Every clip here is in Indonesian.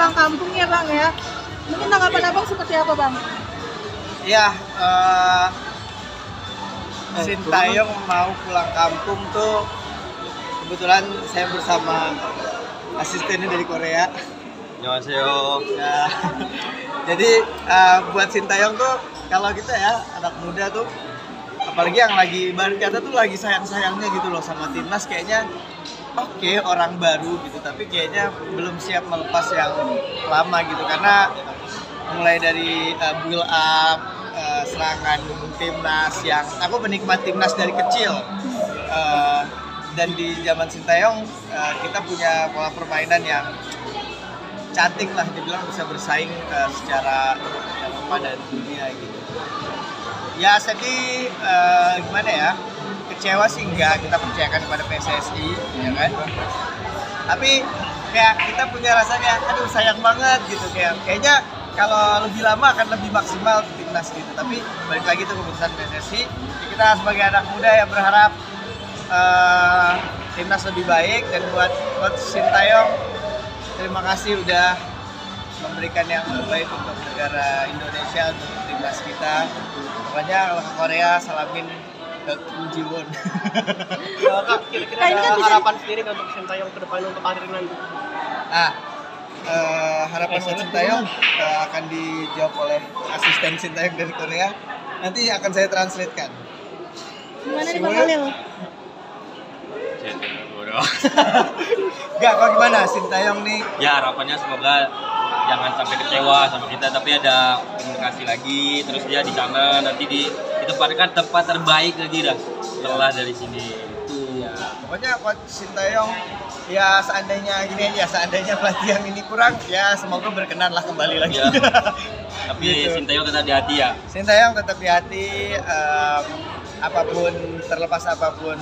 pulang kampung ya Bang ya. Mungkin tanggapan Abang seperti apa Bang? Iya, Sintayong mau pulang kampung tuh kebetulan saya bersama asistennya dari Korea. Annyeonghaseyo. Ya. Jadi buat Sintayong tuh kalau kita ya anak muda tuh, apalagi yang lagi baru kata tuh lagi sayang-sayangnya gitu loh sama timnas, kayaknya oke, orang baru gitu, tapi kayaknya belum siap melepas yang lama gitu, karena mulai dari build up, serangan timnas yang aku menikmati timnas dari kecil, dan di zaman Sintayong kita punya pola permainan yang cantik lah, dibilang bisa bersaing secara Eropa dan dunia gitu. Ya sedih, gimana ya, kecewa sih enggak, kita percayakan kepada PSSI ya kan, tapi kayak kita punya rasanya aduh sayang banget gitu, kayaknya kalau lebih lama akan lebih maksimal timnas gitu, tapi balik lagi itu keputusan PSSI. Kita sebagai anak muda yang berharap timnas lebih baik, dan buat Sintayong terima kasih udah memberikan yang terbaik untuk negara Indonesia, untuk timnas kita. Pokoknya kalau ke Korea salamin ke Kim Ji-won. Kak, kira-kira ada harapan sendiri untuk Sintayong ke depan untuk karir nanti? Harapan buat Sintayong akan dijawab oleh asisten Sintayong dari Korea. Nanti akan saya translatekan. Gimana nih Bang Khalil? Enggak, kok gimana Sintayong nih? Ya harapannya semoga jangan sampai kecewa sama kita, tapi ada komunikasi lagi, terus dia di sana nanti ditempatkan tempat terbaik lagi dah setelah dari sini. Itu Ya, pokoknya Coach Sintayong ya seandainya gini aja, seandainya pelatih yang ini kurang, ya semoga berkenan lah kembali lagi. ya. Tapi Gitu. Sintayong tetap di hati ya. Sintayong tetap di hati, apapun, terlepas apapun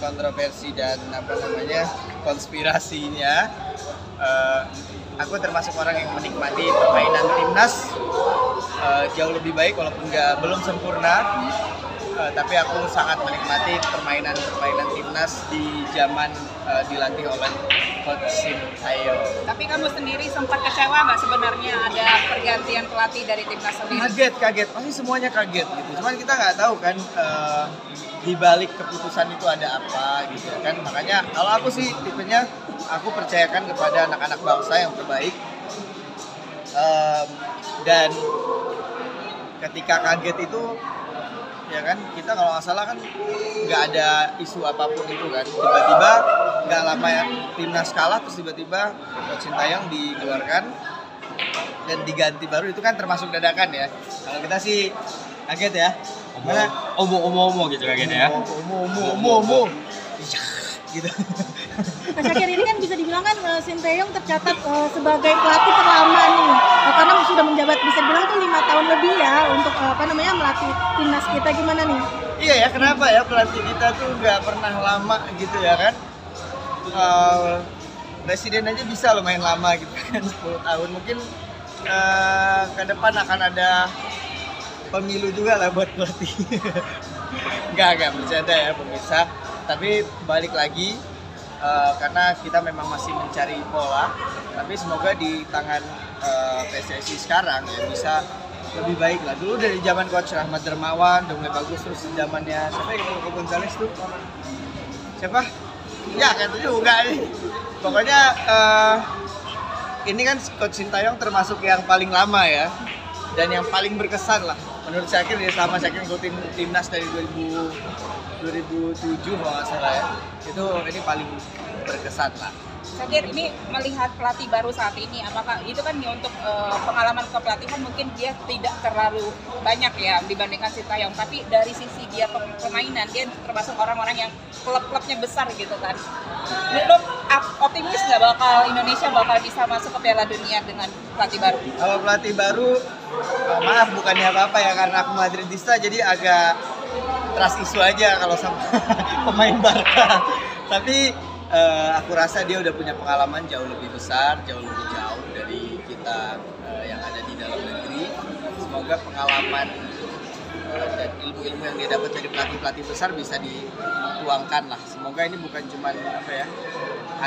kontroversi dan konspirasinya, aku termasuk orang yang menikmati permainan timnas jauh lebih baik, walaupun belum sempurna, tapi aku sangat menikmati permainan timnas di zaman dilatih oleh Coach Sintayong. Tapi kamu sendiri sempat kecewa nggak sebenarnya ada pergantian pelatih dari timnas sendiri? Kaget, pasti semuanya kaget gitu. Cuman kita nggak tahu kan di balik keputusan itu ada apa gitu kan. Makanya kalau aku sih tipenya, aku percayakan kepada anak-anak bangsa yang terbaik. Dan ketika kaget itu, ya kan, kita kalau nggak salah kan nggak ada isu apapun itu kan, tiba-tiba nggak lama ya timnas kalah, terus tiba-tiba Coach Sintayong dikeluarkan dan diganti baru, itu kan termasuk dadakan ya. Kalau kita sih kaget ya, mana Omo gitu kagetnya ya. omo gitu. Mas Syakir, ini kan bisa dibilang kan Sintayong tercatat sebagai pelatih terlama nih, karena sudah menjabat bisa dibilang tuh 5 tahun lebih ya untuk melatih timnas kita. Gimana nih? Iya ya, kenapa ya pelatih kita tuh nggak pernah lama gitu ya kan? Presiden aja bisa lumayan lama gitu kan, 10 tahun. Mungkin ke depan akan ada pemilu juga lah buat pelatih. Enggak bercanda ya pemirsa. Tapi balik lagi, karena kita memang masih mencari pola, tapi semoga di tangan PSSI sekarang ya bisa lebih baik lah. Dulu dari zaman Coach Rahmat Dermawan udah mulai bagus, terus zamannya siapa yang ke Gonzales tuh? Siapa? Ya kayak itu juga nih. Pokoknya ini kan Coach Sintayong termasuk yang paling lama ya, dan yang paling berkesan lah menurut Syakir ya, selama Syakir ngikutin timnas dari 2007 kalau nggak salah ya, itu ini paling berkesan lah. Syakir, ini melihat pelatih baru saat ini, apakah itu kan untuk pengalaman kepelatihan mungkin dia tidak terlalu banyak ya dibandingkan Sintayong, tapi dari sisi dia permainan, dia termasuk orang-orang yang klub-klubnya besar gitu kan. Lo optimis nggak bakal Indonesia bakal bisa masuk ke Piala Dunia dengan pelatih baru? Kalau pelatih baru, maaf bukannya apa-apa ya, karena aku Madridista jadi agak trust isu aja kalau sama pemain Barca. Tapi aku rasa dia udah punya pengalaman jauh lebih besar, jauh lebih jauh dari kita yang ada di dalam negeri. Semoga pengalaman dan ilmu-ilmu yang dia dapat dari pelatih-pelatih besar bisa dituangkan lah. Semoga ini bukan cuma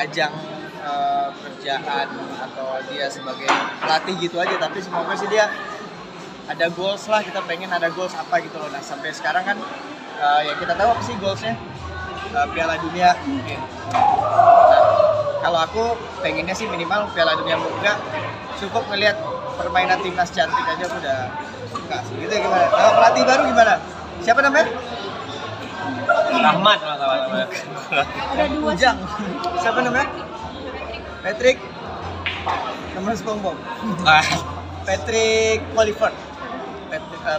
ajang pekerjaan atau dia sebagai pelatih gitu aja, tapi semoga sih dia ada goals lah, kita pengen ada goals apa gitu loh. Nah sampai sekarang kan ya kita tahu apa sih goalsnya, Piala Dunia mungkin. Nah, kalau aku pengennya sih minimal Piala Dunia enggak, cukup ngelihat permainan timnas cantik aja aku udah suka sih. Gitu gimana? Kalau pelatih baru gimana? Siapa namanya? Rahmat kalau salah namanya. Ada dua sih. Ujang. Siapa namanya? Patrick. Teman SpongeBob. Patrick Kluivert.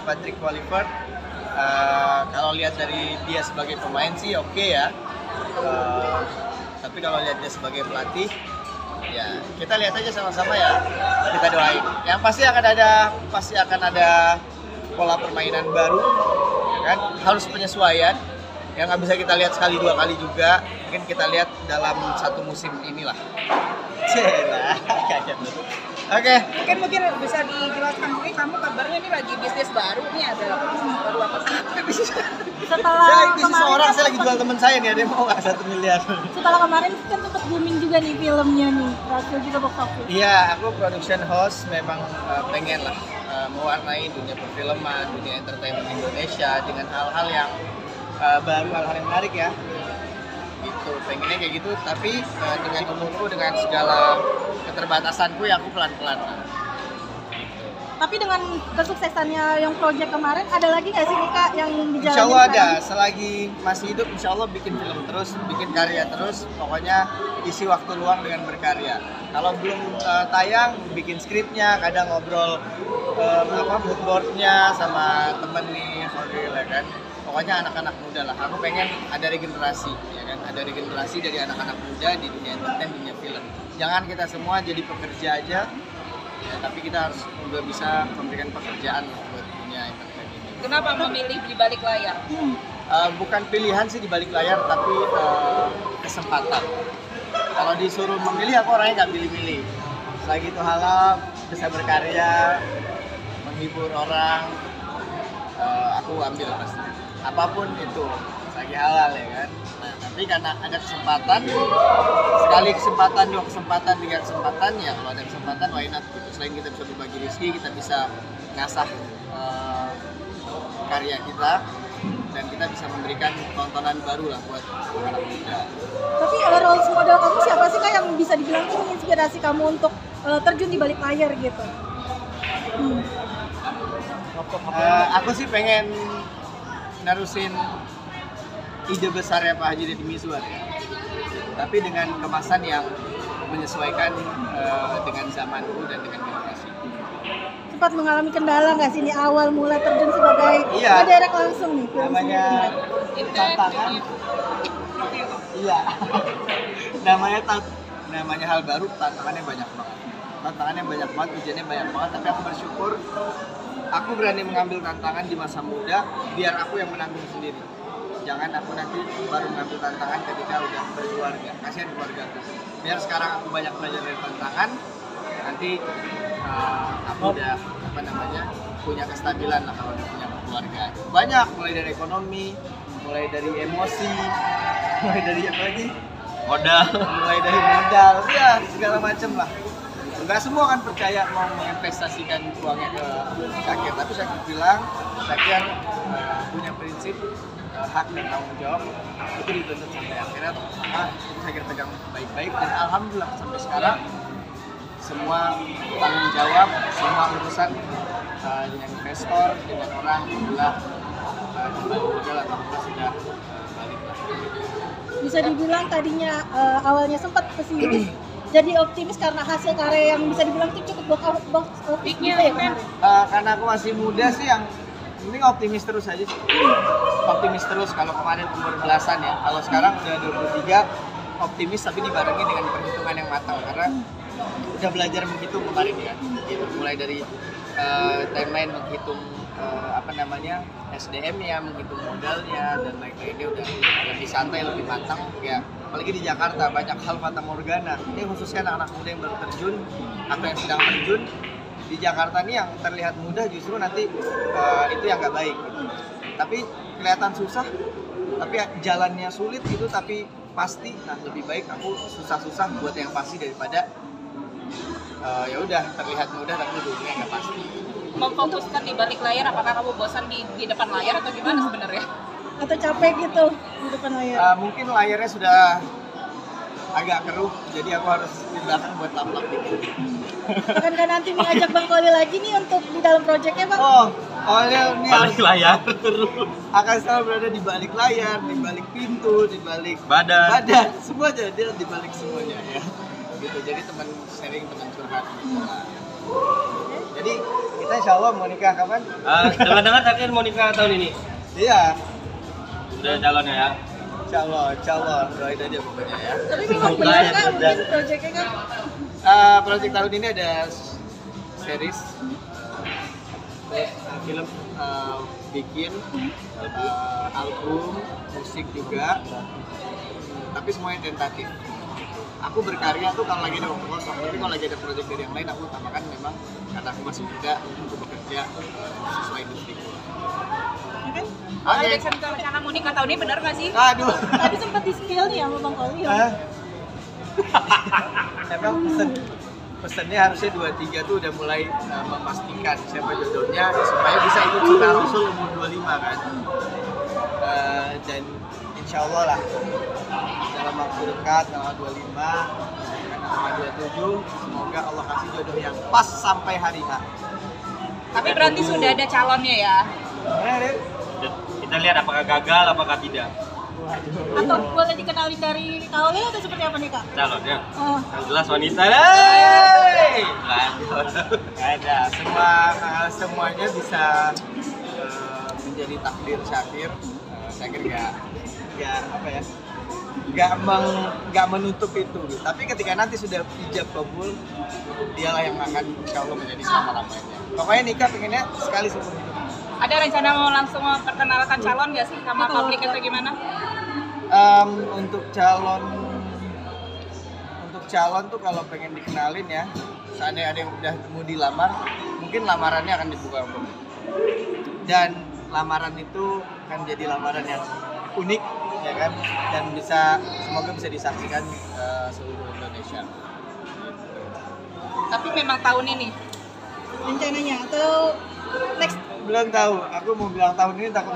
Patrick Kluivert. Kalau lihat dari dia sebagai pemain sih oke ya. Tapi kalau lihat dia sebagai pelatih, ya kita lihat aja sama-sama ya. Kita doain. Yang pasti akan ada pola permainan baru, ya kan? Harus penyesuaian. Yang nggak bisa kita lihat sekali dua kali juga. Mungkin kita lihat dalam satu musim inilah. Celah, kayak gitu. Oke. Mungkin bisa dijelaskan mungkin kamu kabarnya ini lagi bisnis baru nih, ada bisnis baru apa sih? Setelah Saya bisnis kemarin orang, kan saya lagi jual teman saya nih, ada yang mau nggak 1 miliar? setelah kemarin kan sempat booming juga nih filmnya nih, berhasil juga box office. Iya, aku production house memang pengen lah mewarnai dunia perfilman, dunia entertainment Indonesia dengan hal-hal yang baru, hal-hal yang menarik ya. Gitu, pengennya kayak gitu, tapi dengan umurku, dengan segala keterbatasanku ya aku pelan-pelan lah. Tapi dengan kesuksesannya yang project kemarin, ada lagi nggak sih nih Kak yang dijalanin? Insya Allah ada, sekarang? selagi masih hidup insya Allah bikin film terus, bikin karya terus, pokoknya isi waktu luang dengan berkarya. Kalau belum tayang, bikin skripnya, kadang ngobrol mood boardnya sama temen nih, Fadil ya kan. Pokoknya anak-anak muda lah, aku pengen ada regenerasi, ya kan, ada regenerasi dari anak-anak muda di dunia entertain, dunia film. Jangan kita semua jadi pekerja aja, ya, tapi kita harus juga bisa memberikan pekerjaan lah buat dunia entertain ini. Kenapa memilih di balik layar? Bukan pilihan sih di balik layar, tapi kesempatan. Kalau disuruh memilih, aku orangnya nggak pilih-pilih. Selagi itu halal, bisa berkarya, menghibur orang, aku ambil pasti. Apapun itu, selagi halal ya kan. Nah, tapi karena ada kesempatan, sekali kesempatan, dua kesempatan, tiga kesempatan, ya kalau ada kesempatan, why not gitu. Selain kita bisa berbagi rezeki, kita bisa ngasah karya kita, dan kita bisa memberikan tontonan baru lah buat anak muda. Tapi role model kamu siapa sih Kak yang bisa dibilang tuh menginspirasi kamu untuk terjun di balik layar gitu? Aku sih pengen nerusin ide besarnya Pak Haji Deddy Mizwar ya. Tapi dengan kemasan yang menyesuaikan dengan zamanku dan dengan generasi. Sempat mengalami kendala nggak sih ini awal mulai terjun sebagai Iya. direct langsung nih film Namanya sendiri? tantangan. Iya. namanya hal baru, tantangannya banyak banget. Tantangannya banyak banget, ujiannya banyak banget, tapi aku bersyukur aku berani mengambil tantangan di masa muda biar aku yang menanggung sendiri. Jangan aku nanti baru mengambil tantangan ketika udah berkeluarga. Kasihan keluargaku. Biar sekarang aku banyak belajar dari tantangan, nanti aku udah punya kestabilan lah kalau udah punya keluarga. Banyak, mulai dari ekonomi, mulai dari emosi, mulai dari apa lagi? Modal. Mulai dari modal, ya segala macam lah. Enggak semua kan percaya mau menginvestasikan uangnya ke Syakir, tapi Syakir bilang, Syakir punya prinsip hak dan tanggung jawab itu dituntut sampai akhirnya, itu Syakir pegang baik-baik, dan alhamdulillah sampai sekarang semua tanggung jawab, semua urusan dengan investor, dengan orang alhamdulillah kembali modal atau sudah balik lah. Bisa dibilang tadinya awalnya sempat pesimis, jadi optimis karena hasil karya yang bisa dibilang tuh cukup box office gitu ya kemarin. Karena aku masih muda sih, yang penting optimis terus aja sih. Optimis terus. Kalau kemarin umur belasan ya, kalau sekarang udah 23, optimis tapi dibarengi dengan perhitungan yang matang, karena udah belajar menghitung kemarin ya, gitu. Mulai dari timeline, menghitung SDM-nya, menghitung modalnya dan lain-lainnya udah lebih santai, lebih matang ya. Apalagi di Jakarta banyak hal fata morgana. Ini khususnya anak-anak muda yang baru terjun atau yang sedang terjun di Jakarta nih, yang terlihat mudah justru nanti itu yang nggak baik gitu. Tapi kelihatan susah, tapi jalannya sulit itu, tapi pasti, nah lebih baik aku susah-susah buat yang pasti daripada ya udah terlihat mudah tapi ujungnya nggak pasti. Memfokuskan di balik layar, apakah kamu bosan di depan layar atau gimana sebenarnya? Atau capek gitu di depan layar? Mungkin layarnya sudah agak keruh, jadi aku harus di belakang buat lap-lap dikit. Akankah nanti mengajak Bang Koli lagi nih untuk di dalam proyeknya Bang? Oleh ini Balik layar. akan selalu berada di balik layar, di balik pintu, di balik Badan. semuanya dia di balik semuanya ya. Gitu. Jadi teman sharing, teman curhat. Nah, jadi kita insya Allah mau nikah kapan? Dengar-dengar terakhir mau nikah tahun ini. Iya, Udah calonnya ya. insya Allah doain aja pokoknya ya. Tapi memang benar Kak mungkin proyeknya Kak? Project tahun ini ada series, terus film, bikin album, musik juga, tapi semuanya tentatif. Aku berkarya tuh kalau lagi ada waktu kosong, tapi kalau lagi ada project dari yang lain aku utamakan memang karena aku masih muda untuk bekerja sesuai industriku. Ya kan? Jackson rencana mau nikah tahun ini benar nggak sih? Aduh, Tadi sempat di spill nih sama Bang Koli ya. emang pesennya harusnya 23 tuh udah mulai memastikan siapa jodohnya supaya bisa ikut sunah Rasul umur 25 kan. Dan insya Allah lah dalam waktu dekat tanggal 25 tanggal 27 semoga Allah kasih jodoh yang pas sampai hari H. Tapi berarti sudah ada calonnya ya? Kita lihat apakah gagal, apakah tidak. Atau boleh dikenalin dari Koli atau seperti apa nih Kak? Calonnya. Oh, Yang jelas wanita. Hey! Ada semuanya bisa menjadi takdir Syakir. Syakir nggak apa ya, nggak menutup itu gitu. Tapi ketika nanti sudah ijab kabul, dialah yang akan insya Allah menjadi selama-lamanya. Pokoknya nikah pengennya sekali seumur hidup. Ada rencana mau langsung memperkenalkan calon nggak sih sama publik atau gimana? Untuk calon tuh kalau pengen dikenalin ya, seandainya ada yang udah mau dilamar, mungkin lamarannya akan dibuka untuk. Dan lamaran itu akan jadi lamaran yang unik, ya kan? Dan semoga bisa disaksikan seluruh Indonesia. Tapi memang tahun ini. rencananya atau next? Belum tahu. Aku mau bilang tahun ini takut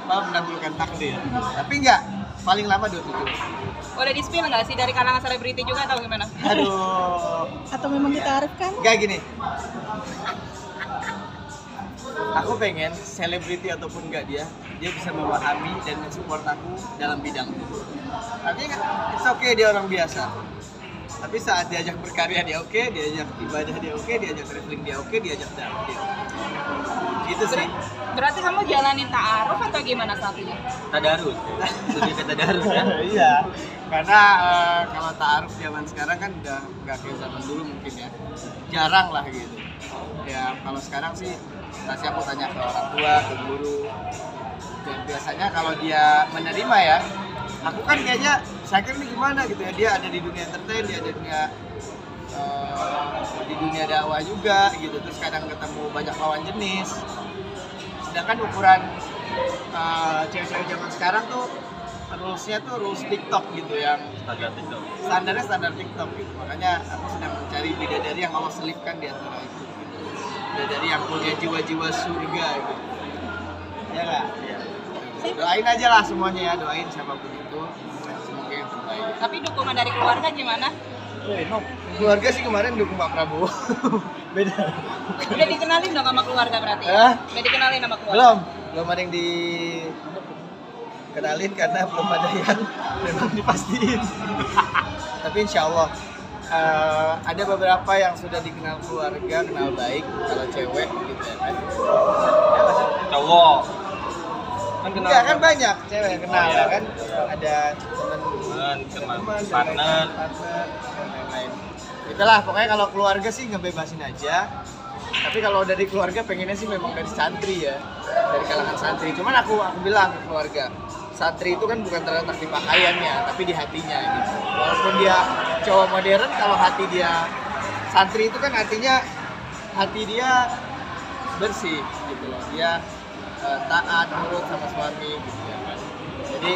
mendahulukan takdir. Tapi enggak. Paling lama 27. Udah di spill nggak sih dari kalangan selebriti juga atau gimana? Aduh. Atau memang ditaruhkan? Enggak gini. Aku pengen selebriti ataupun enggak dia bisa memahami dan mensupport aku dalam bidang itu. Artinya it's okay dia orang biasa. Tapi saat diajak berkarya dia oke, diajak ibadah dia oke, diajak traveling dia oke, diajak dakwah dia. Gitu sih. Berarti kamu jalanin ta'aruf atau gimana saat ini? Tadarus. Lebih ke tadarus ya. Iya. Karena kalau ta'aruf zaman sekarang kan udah nggak kayak zaman dulu mungkin ya. Jarang lah gitu. Ya kalau sekarang sih pasti aku tanya ke orang tua, ke guru. Dan biasanya kalau dia menerima ya, aku kan kayaknya Syakir ini gimana gitu ya, dia ada di dunia entertain, dia ada di dunia dakwah juga gitu, terus kadang ketemu banyak lawan jenis. Sedangkan ukuran cewek-cewek zaman sekarang tuh rules-nya tuh rules TikTok gitu, yang Standar TikTok. standarnya standar TikTok gitu. Makanya aku sedang mencari bidadari yang Allah selipkan di antara itu gitu. Bidadari yang punya jiwa-jiwa surga gitu. Ya nggak? Iya. Doain aja lah semuanya ya, doain siapapun itu. Semoga yang terbaik. Tapi dukungan dari keluarga gimana? Keluarga sih kemarin dukung Pak Prabowo. Beda. Udah dikenalin dong sama keluarga berarti? Hah? Udah dikenalin sama keluarga? Belum ada yang dikenalin karena belum ada yang memang dipastiin. Tapi insya Allah ada beberapa yang sudah dikenal keluarga, kenal baik kalau cewek gitu ya kan. Ya, Mas? Cowok. Kan kenal. Enggak, kan banyak cewek yang kenal Oh, iya. kan. Ada Teman, teman, partner. dan lain-lain. Itulah pokoknya kalau keluarga sih ngebebasin aja. Tapi kalau dari keluarga pengennya sih memang dari santri ya, dari kalangan santri. Cuman aku bilang ke keluarga, santri itu kan bukan terletak di pakaiannya, tapi di hatinya gitu. Walaupun dia cowok modern, kalau hati dia santri itu kan artinya hati dia bersih gitu loh. Dia taat, nurut sama suami gitu ya kan. Jadi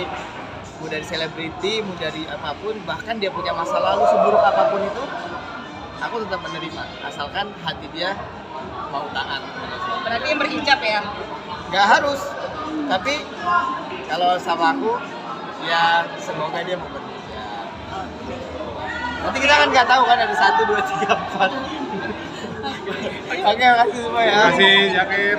mau dari selebriti, mau dari apapun, bahkan dia punya masa lalu seburuk apapun itu, aku tetap menerima, asalkan hati dia mau taat. Berarti yang berhijab ya? Nggak harus, tapi kalau sama aku, ya semoga dia mau berhijab. Nanti kita kan nggak tahu kan ada 1, 2, 3, 4. Oke, makasih semua ya. Terima kasih, Yakir.